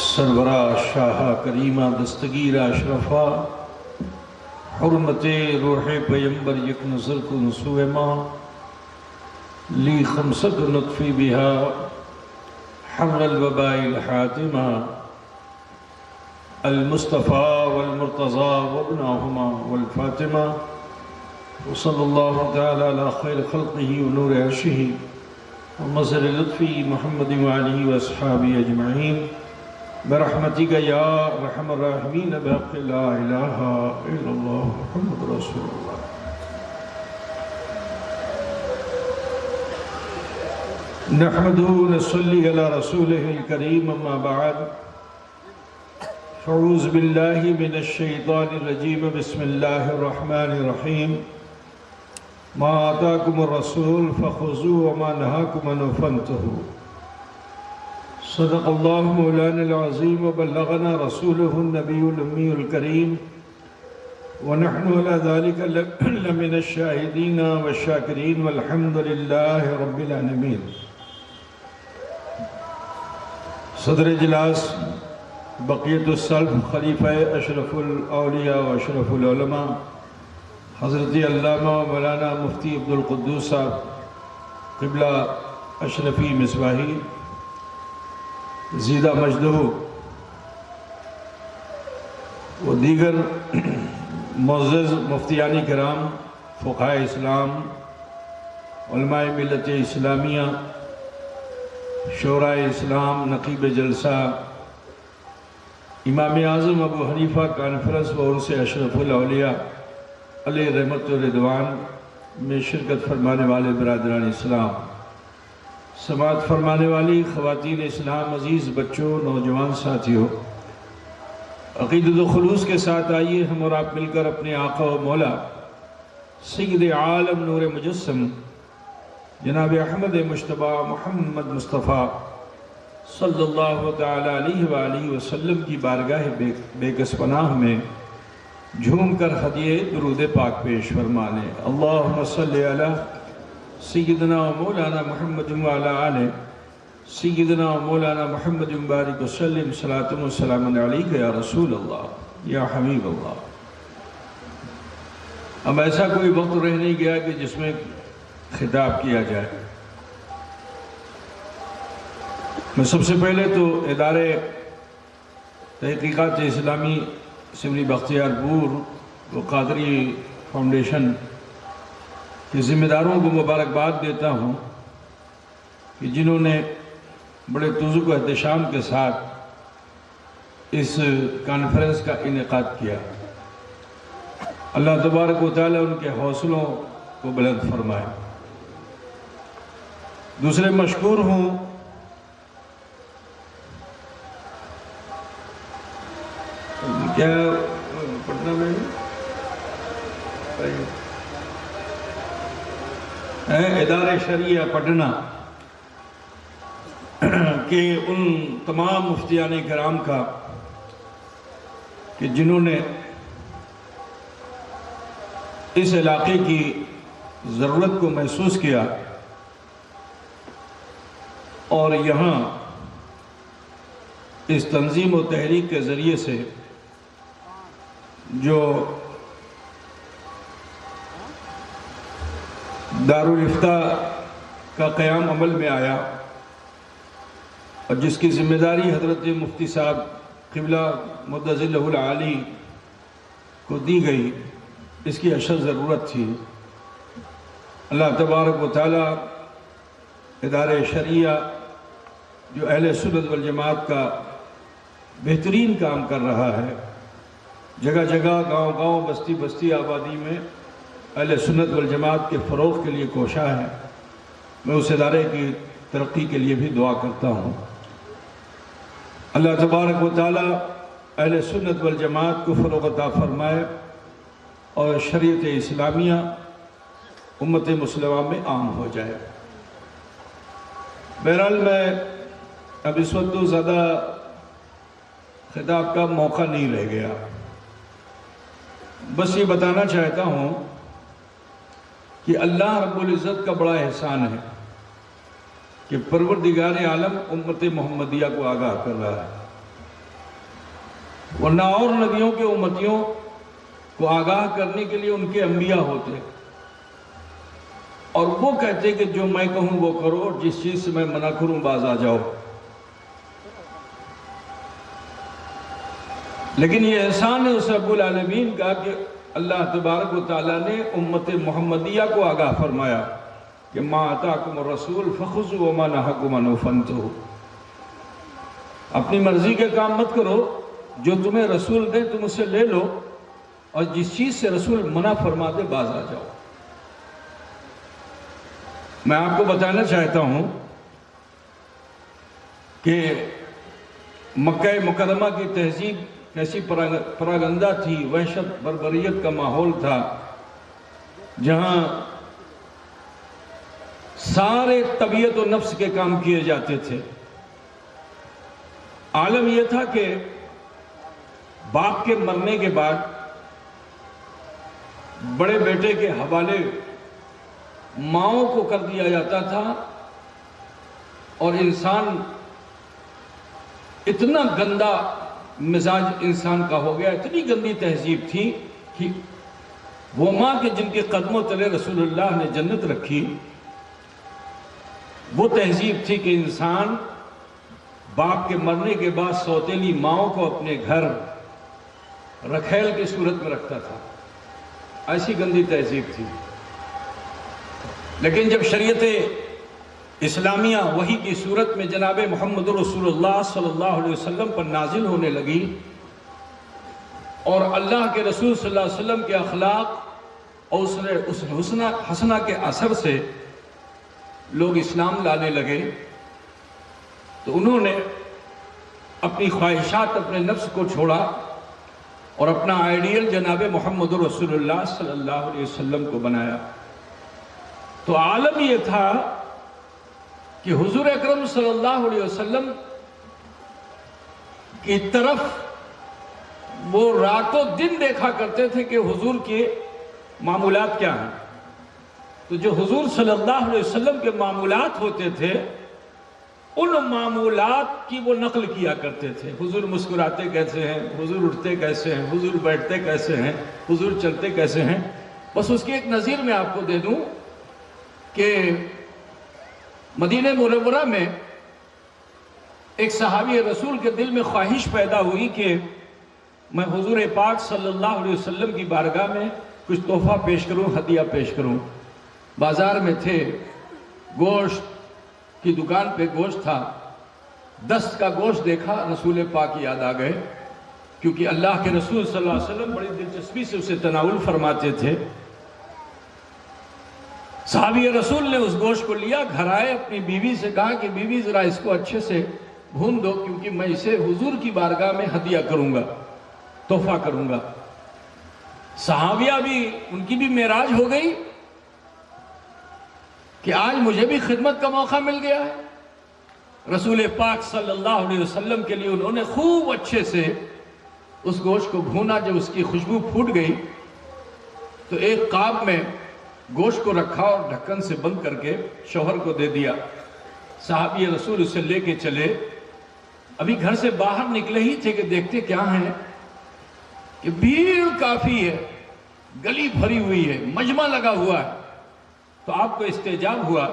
سربراہ شاہ کریمہ دستگیر اشرفہ حرمت روح پیمبر یک نظر کو نسوہ ماں لی خمسۃ نطفی بہا حر الوباء الحاتمہ المصطفى والمرتضى وابناهما والفاطمہ وصلی اللہ تعالی علی خیر خلقہ ونور عرشہ ومظہر لطفہ محمد وعلیہ واصحابہ اجمعین برحمتک یا ارحم الراحمین بحق لا الہ الا اللہ محمد رسول اللہ۔ نحمدہ نصلی علی رسولہ الکریم، اما بعد، اعوذ باللہ من الشیطان الرجیم، بسم اللہ الرحمن الرحیم۔ ما آتاکم الرسول فخذوه وما نہاکم عنہ فانتہوا۔ صدق اللہ مولانا العظیم وبلغنا رسولہ النبی الأمی الکریم ونحن على ذلك لمن الشاہدین والشاکرین والحمد للہ رب العالمین۔ صدر اجلاس بقیت السلف خلیفہ اشرف الاولیاء و اشرف العلماء حضرت علامہ مولانا مفتی عبدالقدوس صاحب قبلہ اشرفی مصباحی زیدہ مجدہ و دیگر معزز مفتیان کرام، فقہاء اسلام، علماء ملت اسلامیہ، شورائے اسلام، نقیب جلسہ، امام اعظم ابو حنیفہ کانفرنس و ان سے اشرف الاولیاء علیہ رحمت و رضوان میں شرکت فرمانے والے برادران اسلام، سماعت فرمانے والی خواتین اسلام، عزیز بچوں، نوجوان ساتھیوں، عقیدت و خلوص کے ساتھ آئیے ہم اور آپ مل کر اپنے آقا و مولا سید عالم نور مجسم جناب احمد مجتبیٰ محمد مصطفیٰ صلی اللہ تعالی علیہ وآلہ وسلم کی بارگاہ بے کس پناہ میں جھوم کر ہدیہ درود پاک پیش فرمانے۔ اللہم صلی علی سیدنا و مولانا محمد وعلی آلہ سیدنا و مولانا محمد بارک وسلم، صلاۃ و سلام علیک یا رسول اللہ یا حبیب اللہ۔ اب ایسا کوئی وقت رہ نہیں گیا کہ جس میں خطاب کیا جائے۔ میں سب سے پہلے تو ادارے تحقیقات اسلامی سمری بختیار پور و قادری فاؤنڈیشن کے ذمہ داروں کو مبارکباد دیتا ہوں کہ جنہوں نے بڑے تذوق و احتشام کے ساتھ اس کانفرنس کا انعقاد کیا۔ اللہ تبارک و تعالی ان کے حوصلوں کو بلند فرمائے۔ دوسرے مشکور ہوں کیا پٹنہ میں ادارے شریعہ پٹنہ کہ ان تمام مفتیان کرام کا کہ جنہوں نے اس علاقے کی ضرورت کو محسوس کیا اور یہاں اس تنظیم و تحریک کے ذریعے سے جو دارالافتاء کا قیام عمل میں آیا اور جس کی ذمہ داری حضرت مفتی صاحب قبلہ مدظلہ العالی کو دی گئی، اس کی اشد ضرورت تھی۔ اللہ تبارک و تعالی ادارے شریعہ جو اہل سنت والجماعت کا بہترین کام کر رہا ہے، جگہ جگہ، گاؤں گاؤں، بستی بستی، آبادی میں اہل سنت والجماعت کے فروغ کے لیے کوشاں ہے، میں اس ادارے کی ترقی کے لیے بھی دعا کرتا ہوں۔ اللہ تبارک و تعالی اہل سنت والجماعت کو فروغ عطا فرمائے اور شریعت اسلامیہ امت مسلمہ میں عام ہو جائے۔ بہرحال میں اب اس وقت تو زیادہ خطاب کا موقع نہیں رہ گیا، بس یہ بتانا چاہتا ہوں کہ اللہ رب العزت کا بڑا احسان ہے کہ پروردگار عالم امت محمدیہ کو آگاہ کر رہا ہے۔ ورنہ اور نبیوں کے امتیوں کو آگاہ کرنے کے لیے ان کے انبیاء ہوتے اور وہ کہتے کہ جو میں کہوں وہ کرو اور جس چیز سے میں منع کروں باز آ جاؤ. لیکن یہ احسان ہے اس رب العالمین کا کہ اللہ تبارک و تعالیٰ نے امت محمدیہ کو آگاہ فرمایا کہ ما آتاکم الرسول فخذوا وما نہاکم عنہ فانتہوا. اپنی مرضی کے کام مت کرو، جو تمہیں رسول دے تم اسے لے لو اور جس چیز سے رسول منع فرما دے باز آ جاؤ. میں آپ کو بتانا چاہتا ہوں کہ مکہ مکرمہ کی تہذیب کیسی پراگندہ تھی، وحشت بربریت کا ماحول تھا، جہاں سارے طبیعت و نفس کے کام کیے جاتے تھے. عالم یہ تھا کہ باپ کے مرنے کے بعد بڑے بیٹے کے حوالے ماؤں کو کر دیا جاتا تھا اور انسان اتنا گندا مزاج انسان کا ہو گیا، اتنی گندی تہذیب تھی کہ وہ ماں کے جن کے قدموں تلے رسول اللہ نے جنت رکھی، وہ تہذیب تھی کہ انسان باپ کے مرنے کے بعد سوتیلی ماؤں کو اپنے گھر رکھیل کی صورت میں رکھتا تھا. ایسی گندی تہذیب تھی. لیکن جب شریعت اسلامیہ وحی کی صورت میں جناب محمد رسول اللہ صلی اللہ علیہ وسلم پر نازل ہونے لگی اور اللہ کے رسول صلی اللہ علیہ وسلم کے اخلاق اور اس حسنہ کے اثر سے لوگ اسلام لانے لگے، تو انہوں نے اپنی خواہشات، اپنے نفس کو چھوڑا اور اپنا آئیڈیل جناب محمد رسول اللہ صلی اللہ علیہ وسلم کو بنایا. تو عالم یہ تھا کہ حضور اکرم صلی اللہ علیہ وسلم کی طرف وہ رات و دن دیکھا کرتے تھے کہ حضور کے معمولات کیا ہیں. تو جو حضور صلی اللہ علیہ وسلم کے معمولات ہوتے تھے ان معمولات کی وہ نقل کیا کرتے تھے. حضور مسکراتے کیسے ہیں، حضور اٹھتے کیسے ہیں، حضور بیٹھتے کیسے ہیں، حضور چلتے کیسے ہیں. بس اس کی ایک نظیر میں آپ کو دے دوں کہ مدینہ منورہ میں ایک صحابی رسول کے دل میں خواہش پیدا ہوئی کہ میں حضور پاک صلی اللہ علیہ وسلم کی بارگاہ میں کچھ تحفہ پیش کروں، ہدیہ پیش کروں. بازار میں تھے، گوشت کی دکان پہ گوشت تھا، دست کا گوشت دیکھا، رسول پاک یاد آ گئے، کیونکہ اللہ کے رسول صلی اللہ علیہ وسلم بڑی دلچسپی سے اسے تناول فرماتے تھے. صحابی رسول نے اس گوشت کو لیا، گھر آئے، اپنی بیوی سے کہا کہ بیوی ذرا اس کو اچھے سے بھون دو، کیونکہ میں اسے حضور کی بارگاہ میں ہدیہ کروں گا، تحفہ کروں گا. صحابیہ بھی، ان کی بھی معراج ہو گئی کہ آج مجھے بھی خدمت کا موقع مل گیا ہے. رسول پاک صلی اللہ علیہ وسلم کے لیے انہوں نے خوب اچھے سے اس گوشت کو بھونا. جب اس کی خوشبو پھوٹ گئی تو ایک قاب میں گوشت کو رکھا اور ڈھکن سے بند کر کے شوہر کو دے دیا. صحابی رسول اسے لے کے چلے. ابھی گھر سے باہر نکلے ہی تھے کہ دیکھتے کیا ہیں کہ بھیڑ کافی ہے، گلی بھری ہوئی ہے، مجمع لگا ہوا ہے. تو آپ کو استعجاب ہوا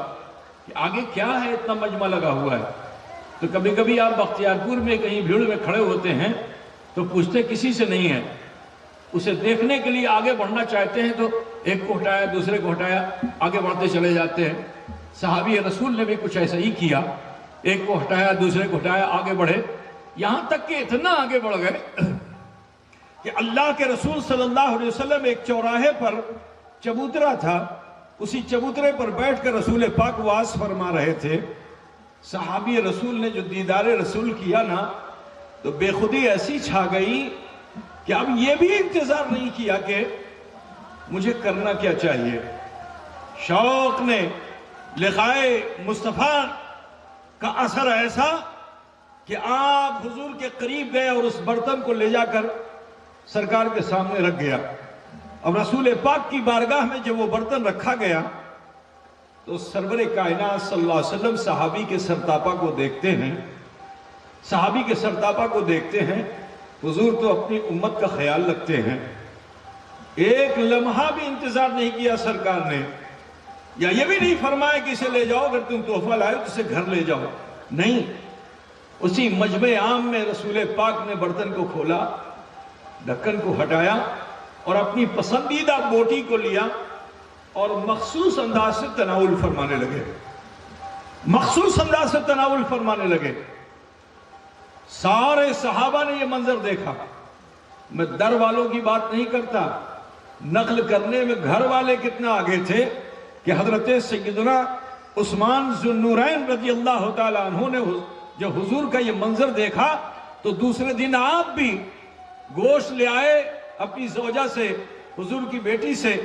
کہ آگے کیا ہے، اتنا مجمع لگا ہوا ہے. تو کبھی کبھی آپ بختیارپور میں کہیں بھیڑ میں کھڑے ہوتے ہیں تو پوچھتے کسی سے نہیں ہے، اسے دیکھنے کے لیے آگے بڑھنا چاہتے ہیں تو ایک کو ہٹایا، دوسرے کو ہٹایا، آگے بڑھتے چلے جاتے ہیں. صحابی رسول نے بھی کچھ ایسا ہی کیا، ایک کو ہٹایا، دوسرے کو ہٹایا، آگے بڑھے، یہاں تک کہ اتنا آگے بڑھ گئے کہ اللہ کے رسول صلی اللہ علیہ وسلم ایک چوراہے پر چبوترا تھا، اسی چبوترے پر بیٹھ کر رسول پاک واعظ فرما رہے تھے. صحابی رسول نے جو دیدار رسول کیا نا تو بے خودی ایسی چھا گئی کہ اب یہ بھی انتظار نہیں کیا کہ مجھے کرنا کیا چاہیے. شوق نے لقائے مصطفیٰ کا اثر ایسا کہ آپ حضور کے قریب گئے اور اس برتن کو لے جا کر سرکار کے سامنے رکھ گیا. اب رسول پاک کی بارگاہ میں جب وہ برتن رکھا گیا تو سرور کائنات صلی اللہ علیہ وسلم صحابی کے سرتاپا کو دیکھتے ہیں. صحابی کے سرتاپا کو دیکھتے ہیں حضور تو اپنی امت کا خیال رکھتے ہیں، ایک لمحہ بھی انتظار نہیں کیا سرکار نے، یا یہ بھی نہیں فرمایا کہ اسے لے جاؤ، اگر تم تحفہ لائے تو اسے گھر لے جاؤ، نہیں، اسی مجمع عام میں رسول پاک نے برتن کو کھولا، ڈھکن کو ہٹایا اور اپنی پسندیدہ بوٹی کو لیا اور مخصوص انداز سے تناول فرمانے لگے، مخصوص انداز سے تناول فرمانے لگے۔ سارے صحابہ نے یہ منظر دیکھا۔ میں در والوں کی بات نہیں کرتا، نقل کرنے میں گھر والے کتنا آگے تھے کہ حضرت سیدنا عثمان ذو النورین رضی اللہ تعالیٰ عنہ نے جب حضور کا یہ منظر دیکھا تو دوسرے دن آپ بھی گوشت لے آئے اپنی زوجہ سے، حضور کی بیٹی سے،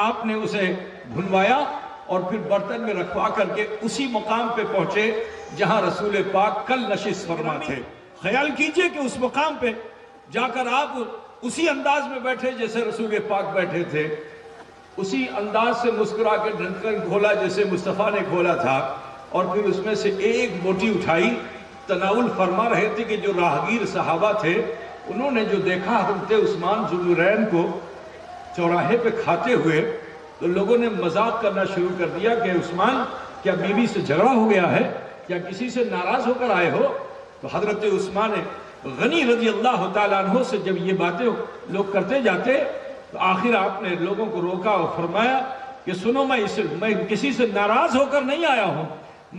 آپ نے اسے بھنوایا اور پھر برتن میں رکھوا کر کے اسی مقام پہ پہنچے جہاں رسول پاک کل نشست فرما تھے۔ خیال کیجئے کہ اس مقام پہ جا کر آپ اسی انداز میں بیٹھے جیسے رسول پاک بیٹھے تھے، اسی انداز سے مسکرا کے ڈھکن کھولا جیسے مصطفیٰ نے کھولا تھا، اور پھر اس میں سے ایک بوٹی اٹھائی، تناول فرما رہے تھے کہ جو راہگیر صحابہ تھے انہوں نے جو دیکھا حضرت عثمان ذو النورین کو چوراہے پہ کھاتے ہوئے تو لوگوں نے مذاق کرنا شروع کر دیا کہ عثمان کیا بیوی سے جھگڑا ہو گیا ہے، کیا کسی سے ناراض ہو کر آئے ہو؟ تو حضرت عثمان غنی رضی اللہ تعالیٰ عنہ سے جب یہ باتیں لوگ کرتے جاتے تو آخر آپ نے لوگوں کو روکا اور فرمایا کہ سنو، میں کسی سے ناراض ہو کر نہیں آیا ہوں،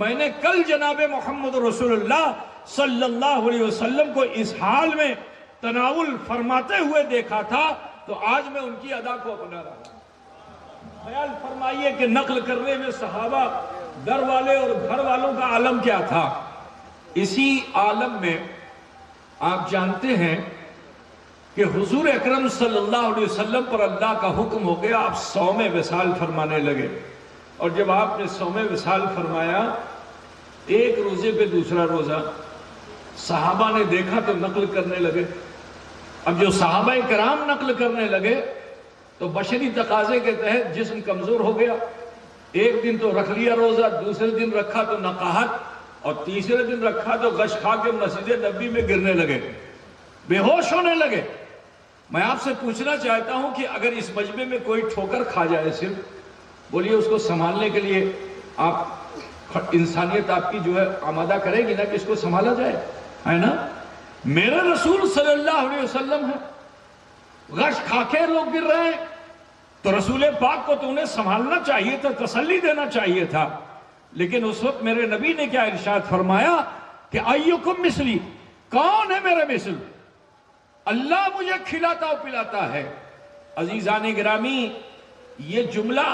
میں نے کل جناب محمد رسول اللہ صلی اللہ علیہ وسلم کو اس حال میں تناول فرماتے ہوئے دیکھا تھا تو آج میں ان کی ادا کو اپنا رہا ہوں۔ خیال فرمائیے کہ نقل کرنے میں صحابہ در والے اور گھر والوں کا عالم کیا تھا۔ اسی عالم میں آپ جانتے ہیں کہ حضور اکرم صلی اللہ علیہ وسلم پر اللہ کا حکم ہو گیا، آپ صوم وصال فرمانے لگے، اور جب آپ نے صوم وصال فرمایا ایک روزے پہ دوسرا روزہ، صحابہ نے دیکھا تو نقل کرنے لگے۔ اب جو صحابہ کرام نقل کرنے لگے تو بشری تقاضے کے تحت جسم کمزور ہو گیا، ایک دن تو رکھ لیا روزہ، دوسرے دن رکھا تو نقاہت، اور تیسرے دن رکھا تو غش کھا کے مسجد نبی میں گرنے لگے، بے ہوش ہونے لگے۔ میں آپ سے پوچھنا چاہتا ہوں کہ اگر اس مجمع میں کوئی ٹھوکر کھا جائے صرف، بولیے اس کو سنبھالنے کے لیے آپ انسانیت آپ کی جو ہے آمادہ کرے گی نا کہ اس کو سنبھالا جائے، ہے نا؟ میرے رسول صلی اللہ علیہ وسلم ہے، غش کھا کے لوگ گر رہے ہیں تو رسول پاک کو تو انہیں سنبھالنا چاہیے تھا، تسلی دینا چاہیے تھا، لیکن اس وقت میرے نبی نے کیا ارشاد فرمایا کہ ایکم مثلی، کون ہے میرے مثل؟ اللہ مجھے کھلاتا و پلاتا ہے۔ عزیزان گرامی، یہ جملہ،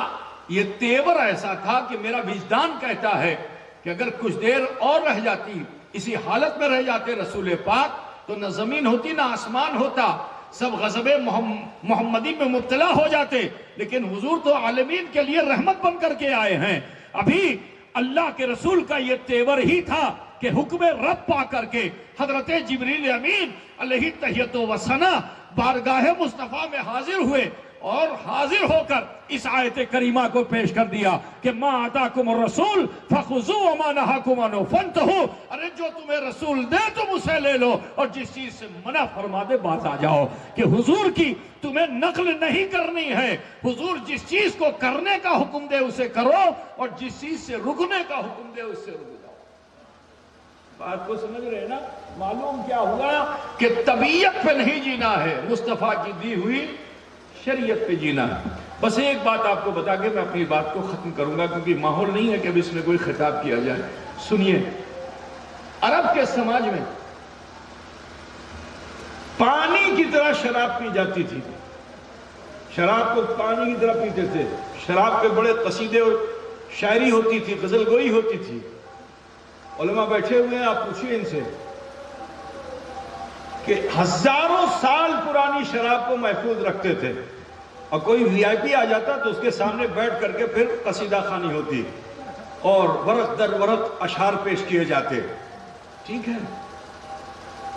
یہ تیور ایسا تھا کہ میرا وجدان کہتا ہے کہ اگر کچھ دیر اور رہ جاتی، اسی حالت میں رہ جاتے رسول پاک، تو نہ زمین ہوتی نہ آسمان ہوتا، سب غضب محمدی میں مبتلا ہو جاتے، لیکن حضور تو عالمین کے لیے رحمت بن کر کے آئے ہیں۔ ابھی اللہ کے رسول کا یہ تیور ہی تھا کہ حکم رب پا کر کے حضرت جبریل امین علیہ تحیت و ثنا بارگاہ مصطفیٰ میں حاضر ہوئے، اور حاضر ہو کر اس آیت کریمہ کو پیش کر دیا کہ ما آتاکم الرسول فخذوا وما نہاکم عنہ فانتہوا، ارے جو تمہیں رسول دے تم اسے لے لو، اور جس چیز سے منع فرما دے باز آ جاؤ۔ کہ حضور کی تمہیں نقل نہیں کرنی ہے، حضور جس چیز کو کرنے کا حکم دے اسے کرو، اور جس چیز سے رکنے کا حکم دے اس سے رک جاؤ۔ بات کو سمجھ رہے ہیں نا؟ معلوم کیا ہوا کہ طبیعت پہ نہیں جینا ہے، مصطفیٰ کی دی ہوئی شریعت پہ جینا ہے۔ بس ایک بات آپ کو بتا کے میں اپنی بات کو ختم کروں گا، کیونکہ ماحول نہیں ہے کہ اب اس میں کوئی خطاب کیا جائے۔ سنیے، عرب کے سماج میں پانی کی طرح شراب پی جاتی تھی، شراب کو پانی کی طرح پیتے تھے، شراب پہ بڑے قصیدے اور شاعری ہوتی تھی، غزل گوئی ہوتی تھی۔ علماء بیٹھے ہوئے ہیں، آپ پوچھئے ان سے کہ ہزاروں سال پرانی شراب کو محفوظ رکھتے تھے، اور کوئی وی آئی پی آ جاتا تو اس کے سامنے بیٹھ کر کے پھر قصیدہ خوانی ہوتی اور ورق در ورق اشعار پیش کیے جاتے، ٹھیک ہے؟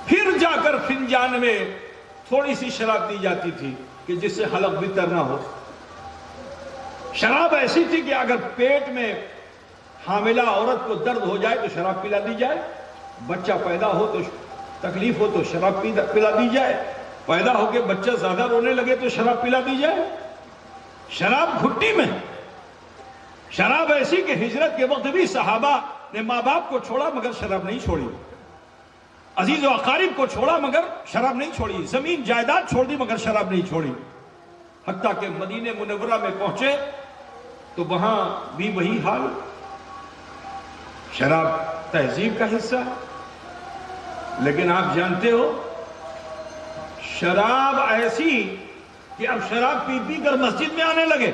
پھر جا کر فنجان میں تھوڑی سی شراب دی جاتی تھی کہ جس سے حلق بھی تر نہ ہو۔ شراب ایسی تھی کہ اگر پیٹ میں حاملہ عورت کو درد ہو جائے تو شراب پلا دی جائے، بچہ پیدا ہو تو تکلیف ہو تو شراب پلا دی جائے، پیدا ہو کے بچہ زیادہ رونے لگے تو شراب پلا دی جائے۔ شراب گھٹی میں، شراب ایسی کہ ہجرت کے وقت بھی صحابہ نے ماں باپ کو چھوڑا مگر شراب نہیں چھوڑی، عزیز و اقارب کو چھوڑا مگر شراب نہیں چھوڑی، زمین جائیداد چھوڑ دی مگر شراب نہیں چھوڑی، حتیٰ کہ مدینہ منورہ میں پہنچے تو وہاں بھی وہی حال۔ شراب تہذیب کا حصہ ہے، لیکن آپ جانتے ہو شراب ایسی کہ اب شراب پی پی کر مسجد میں آنے لگے۔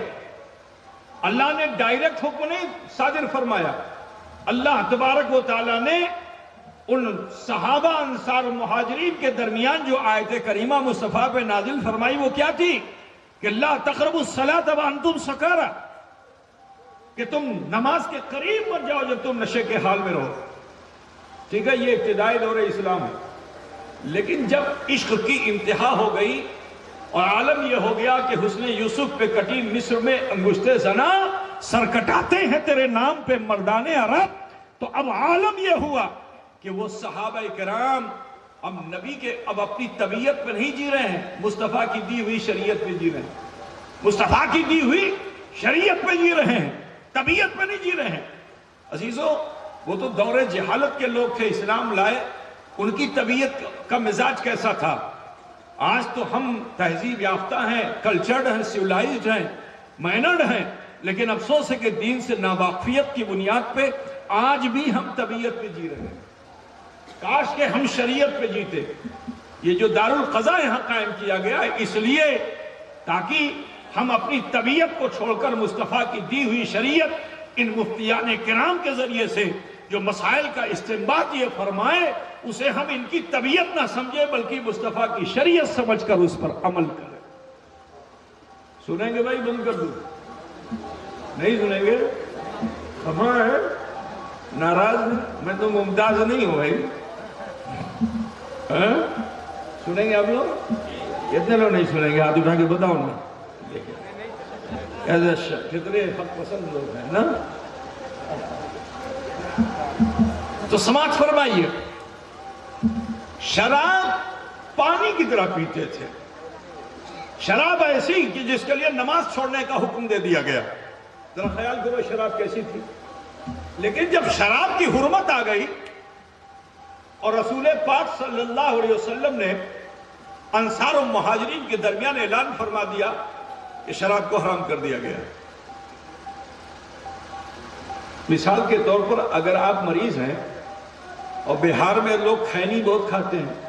اللہ نے ڈائریکٹ حکم نہیں صادر فرمایا، اللہ تبارک و تعالیٰ نے ان صحابہ انصار و مہاجرین کے درمیان جو آیت کریمہ مصطفیٰ پہ نازل فرمائی وہ کیا تھی کہ لا تقربوا الصلاۃ وانتم سکارى، کہ تم نماز کے قریب مت جاؤ جب تم نشے کے حال میں رہو۔ ٹھیک ہے، یہ ابتدائی دور اسلام ہے، لیکن جب عشق کی انتہا ہو گئی اور عالم یہ ہو گیا کہ حسن یوسف پہ کٹی مصر میں انگشت زنا، سر کٹاتے ہیں تیرے نام پہ مردان عرب، تو اب عالم یہ ہوا کہ وہ صحابہ کرام اب نبی کے اب اپنی طبیعت پہ نہیں جی رہے ہیں، مصطفیٰ کی دی ہوئی شریعت پہ جی رہے ہیں، مصطفیٰ کی دی ہوئی شریعت پہ جی رہے ہیں، طبیعت پہ نہیں جی رہے ہیں۔ عزیزو، وہ تو دور جہالت کے لوگ تھے، اسلام لائے، ان کی طبیعت کا مزاج کیسا تھا؟ آج تو ہم تہذیب یافتہ ہیں، کلچرڈ ہیں، سیولائزڈ ہیں، مینرڈ ہیں، لیکن افسوس ہے کہ دین سے ناواقفیت کی بنیاد پہ آج بھی ہم طبیعت پہ جی رہے ہیں۔ کاش کہ ہم شریعت پہ جیتے۔ یہ جو دارالقضاء یہاں قائم کیا گیا ہے اس لیے تاکہ ہم اپنی طبیعت کو چھوڑ کر مصطفیٰ کی دی ہوئی شریعت ان مفتیان کرام کے ذریعے سے جو مسائل کا استنباط یہ فرمائے اسے ہم ان کی طبیعت نہ سمجھے بلکہ مصطفیٰ کی شریعت سمجھ کر اس پر عمل کریں۔ سنیں گے بھائی؟ بند کر دوں؟ نہیں سنیں گے؟ خفا ہے؟ ناراض ہے؟ میں تو ممتاز نہیں ہوں بھائی۔ سنیں گے آپ لوگ؟ کتنے لوگ نہیں سنیں گے؟ ہاتھ اٹھا کے بتاؤ نا۔ کتنے حق پسند لوگ ہیں نا؟ تو سماعت فرمائیے، شراب پانی کی طرح پیتے تھے، شراب ایسی کہ جس کے لیے نماز چھوڑنے کا حکم دے دیا گیا۔ ذرا خیال کرو شراب کیسی تھی۔ لیکن جب شراب کی حرمت آ گئی اور رسول پاک صلی اللہ علیہ وسلم نے انصار و مہاجرین کے درمیان اعلان فرما دیا کہ شراب کو حرام کر دیا گیا۔ مثال کے طور پر اگر آپ مریض ہیں اور بہار میں لوگ خینی بہت کھاتے ہیں،